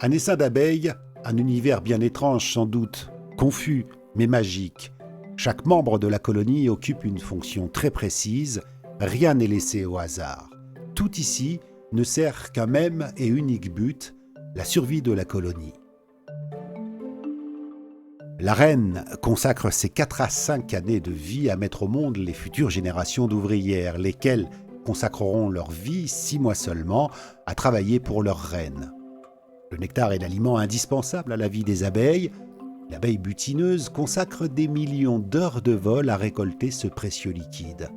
Un essaim d'abeilles, un univers bien étrange sans doute, confus mais magique. Chaque membre de la colonie occupe une fonction très précise, rien n'est laissé au hasard. Tout ici ne sert qu'un même et unique but, la survie de la colonie. La reine consacre ses 4 à 5 années de vie à mettre au monde les futures générations d'ouvrières, lesquelles consacreront leur vie 6 mois seulement à travailler pour leur reine. Le nectar est l'aliment indispensable à la vie des abeilles. L'abeille butineuse consacre des millions d'heures de vol à récolter ce précieux liquide.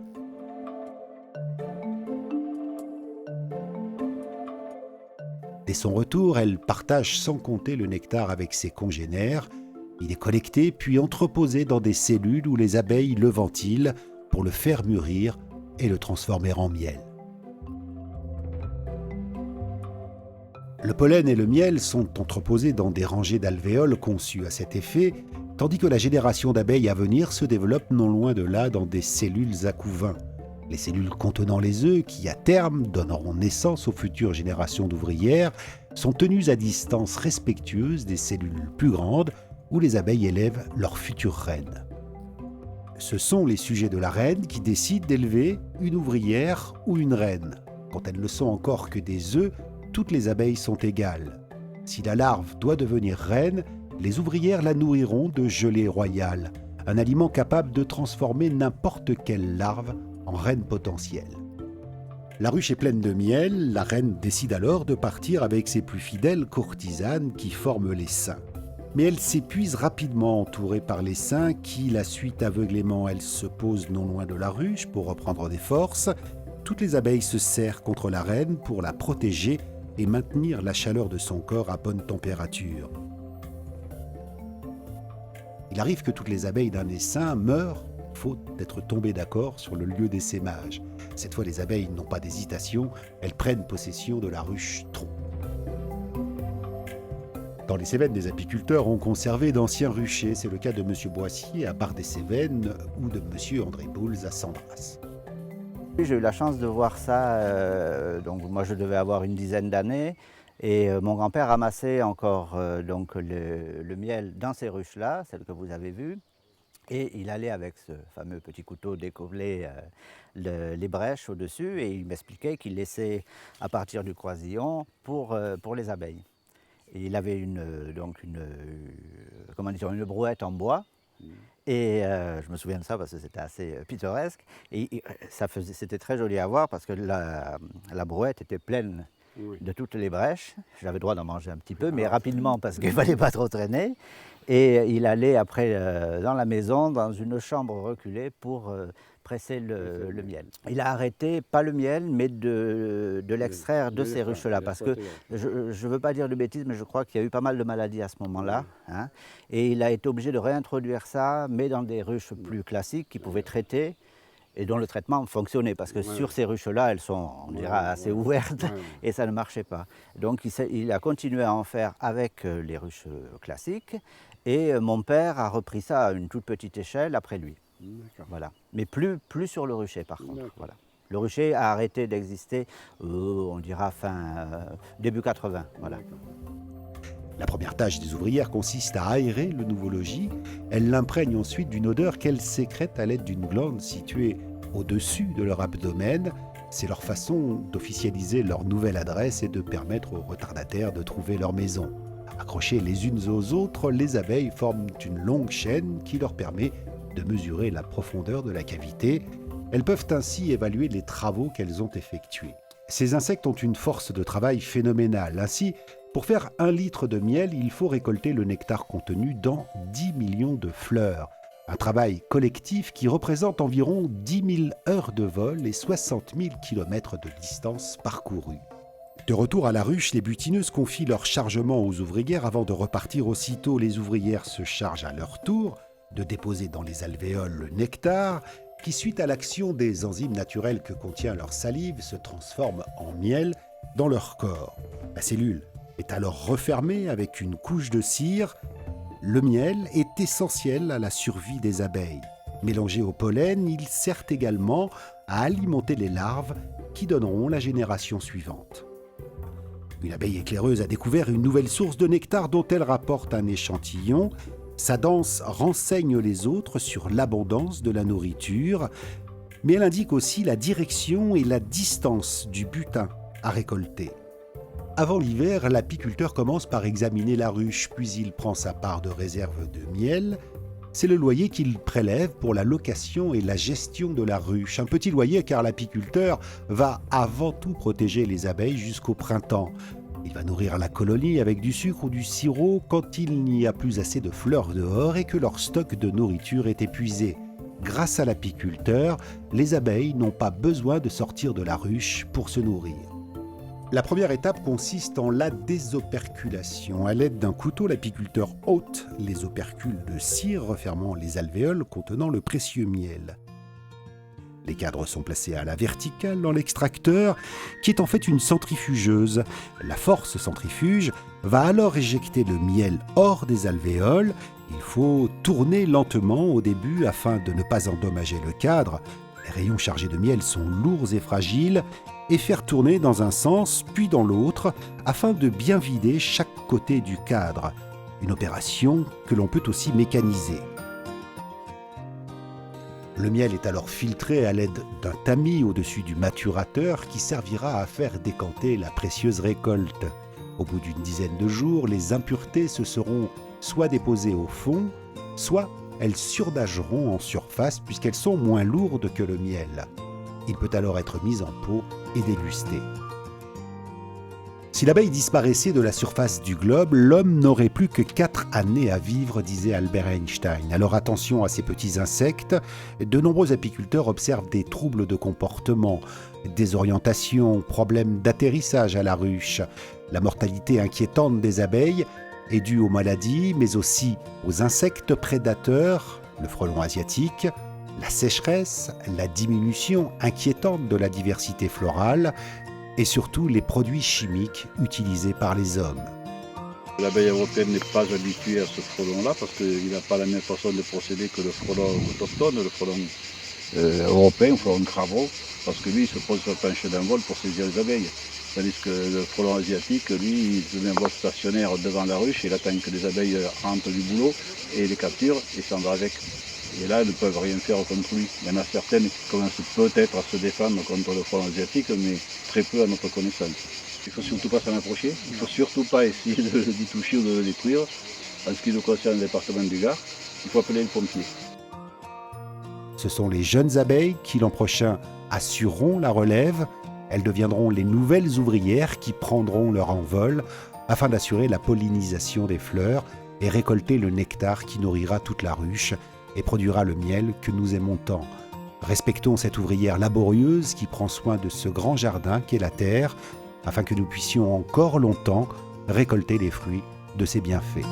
Dès son retour, elle partage sans compter le nectar avec ses congénères. Il est collecté puis entreposé dans des cellules où les abeilles le ventilent pour le faire mûrir et le transformer en miel. Le pollen et le miel sont entreposés dans des rangées d'alvéoles conçues à cet effet, tandis que la génération d'abeilles à venir se développe non loin de là dans des cellules à couvain. Les cellules contenant les œufs qui, à terme, donneront naissance aux futures générations d'ouvrières, sont tenues à distance respectueuse des cellules plus grandes où les abeilles élèvent leurs futures reines. Ce sont les sujets de la reine qui décident d'élever une ouvrière ou une reine. Quand elles ne sont encore que des œufs, toutes les abeilles sont égales. Si la larve doit devenir reine, les ouvrières la nourriront de gelée royale, un aliment capable de transformer n'importe quelle larve en reine potentielle. La ruche est pleine de miel, la reine décide alors de partir avec ses plus fidèles courtisanes qui forment l'essaim. Mais elle s'épuise rapidement entourée par l'essaim qui la suit aveuglément. Elle se pose non loin de la ruche pour reprendre des forces. Toutes les abeilles se serrent contre la reine pour la protéger et maintenir la chaleur de son corps à bonne température. Il arrive que toutes les abeilles d'un essaim meurent faute d'être tombées d'accord sur le lieu d'essaimage. Cette fois, les abeilles n'ont pas d'hésitation, elles prennent possession de la ruche tronc. Dans les Cévennes, des apiculteurs ont conservé d'anciens ruchers. C'est le cas de M. Boissier à Bar-des-Cévennes ou de M. André Bouls à Sandras. J'ai eu la chance de voir ça, donc moi je devais avoir une dizaine d'années et mon grand-père ramassait encore donc le miel dans ces ruches-là, celles que vous avez vues, et il allait avec ce fameux petit couteau décoller les brèches au-dessus et il m'expliquait qu'il laissait à partir du croisillon pour les abeilles. Et il avait une brouette en bois. Et je me souviens de ça parce que c'était assez pittoresque. Et c'était très joli à voir parce que la brouette était pleine de toutes les brèches. J'avais le droit d'en manger un petit peu, mais rapidement parce qu'il ne fallait pas trop traîner. Et il allait après dans la maison, dans une chambre reculée pour presser le miel. Il a arrêté, pas le miel, mais de l'extraire de ces ruches-là. Parce que je ne veux pas dire de bêtises, mais je crois qu'il y a eu pas mal de maladies à ce moment-là. Hein, et il a été obligé de réintroduire ça, mais dans des ruches plus classiques qu'il pouvait traiter et dont le traitement fonctionnait. Parce que sur ces ruches-là, elles sont, on dira, assez ouvertes et ça ne marchait pas. Donc il a continué à en faire avec les ruches classiques. Et mon père a repris ça à une toute petite échelle après lui. Voilà. Mais plus sur le rucher par contre. Voilà. Le rucher a arrêté d'exister, on dira début 80. Voilà. La première tâche des ouvrières consiste à aérer le nouveau logis. Elles l'imprègnent ensuite d'une odeur qu'elles sécrètent à l'aide d'une glande située au-dessus de leur abdomen. C'est leur façon d'officialiser leur nouvelle adresse et de permettre aux retardataires de trouver leur maison. Accrochées les unes aux autres, les abeilles forment une longue chaîne qui leur permet de mesurer la profondeur de la cavité. Elles peuvent ainsi évaluer les travaux qu'elles ont effectués. Ces insectes ont une force de travail phénoménale. Ainsi, pour faire 1 litre de miel, il faut récolter le nectar contenu dans 10 millions de fleurs. Un travail collectif qui représente environ 10 000 heures de vol et 60 000 kilomètres de distance parcourue. De retour à la ruche, les butineuses confient leur chargement aux ouvrières avant de repartir aussitôt. Les ouvrières se chargent à leur tour de déposer dans les alvéoles le nectar qui, suite à l'action des enzymes naturelles que contient leur salive, se transforme en miel dans leur corps. La cellule est alors refermée avec une couche de cire. Le miel est essentiel à la survie des abeilles. Mélangé au pollen, il sert également à alimenter les larves qui donneront la génération suivante. Une abeille éclaireuse a découvert une nouvelle source de nectar dont elle rapporte un échantillon. Sa danse renseigne les autres sur l'abondance de la nourriture, mais elle indique aussi la direction et la distance du butin à récolter. Avant l'hiver, l'apiculteur commence par examiner la ruche, puis il prend sa part de réserve de miel. C'est le loyer qu'il prélève pour la location et la gestion de la ruche. Un petit loyer car l'apiculteur va avant tout protéger les abeilles jusqu'au printemps. Il va nourrir la colonie avec du sucre ou du sirop quand il n'y a plus assez de fleurs dehors et que leur stock de nourriture est épuisé. Grâce à l'apiculteur, les abeilles n'ont pas besoin de sortir de la ruche pour se nourrir. La première étape consiste en la désoperculation. À l'aide d'un couteau, l'apiculteur ôte les opercules de cire refermant les alvéoles contenant le précieux miel. Les cadres sont placés à la verticale dans l'extracteur, qui est en fait une centrifugeuse. La force centrifuge va alors éjecter le miel hors des alvéoles. Il faut tourner lentement au début afin de ne pas endommager le cadre. Les rayons chargés de miel sont lourds et fragiles, et faire tourner dans un sens puis dans l'autre afin de bien vider chaque côté du cadre. Une opération que l'on peut aussi mécaniser. Le miel est alors filtré à l'aide d'un tamis au-dessus du maturateur qui servira à faire décanter la précieuse récolte. Au bout d'une dizaine de jours, les impuretés se seront soit déposées au fond, soit elles surnageront en surface puisqu'elles sont moins lourdes que le miel. Il peut alors être mis en pot et dégusté. Si l'abeille disparaissait de la surface du globe, l'homme n'aurait plus que 4 années à vivre, disait Albert Einstein. Alors attention à ces petits insectes. De nombreux apiculteurs observent des troubles de comportement, désorientation, problèmes d'atterrissage à la ruche. La mortalité inquiétante des abeilles est due aux maladies, mais aussi aux insectes prédateurs, le frelon asiatique, la sécheresse, la diminution inquiétante de la diversité florale, et surtout les produits chimiques utilisés par les hommes. L'abeille européenne n'est pas habituée à ce frelon-là parce qu'il n'a pas la même façon de procéder que le frelon autochtone, le frelon européen, le frelon craveau, parce que lui il se pose sur le plancher d'un vol pour saisir les abeilles. Tandis que le frelon asiatique, lui, il se met en vol stationnaire devant la ruche, il attend que les abeilles rentrent du boulot et les capture et s'en va avec. Et là, elles ne peuvent rien faire contre lui. Il y en a certaines qui commencent peut-être à se défendre contre le frelon asiatique, mais très peu à notre connaissance. Il ne faut surtout pas s'en approcher, il ne faut surtout pas essayer d'y toucher ou de le détruire. En ce qui nous concerne le département du Gard, il faut appeler le pompier. Ce sont les jeunes abeilles qui l'an prochain assureront la relève. Elles deviendront les nouvelles ouvrières qui prendront leur envol afin d'assurer la pollinisation des fleurs et récolter le nectar qui nourrira toute la ruche et produira le miel que nous aimons tant. Respectons cette ouvrière laborieuse qui prend soin de ce grand jardin qu'est la terre, afin que nous puissions encore longtemps récolter les fruits de ses bienfaits.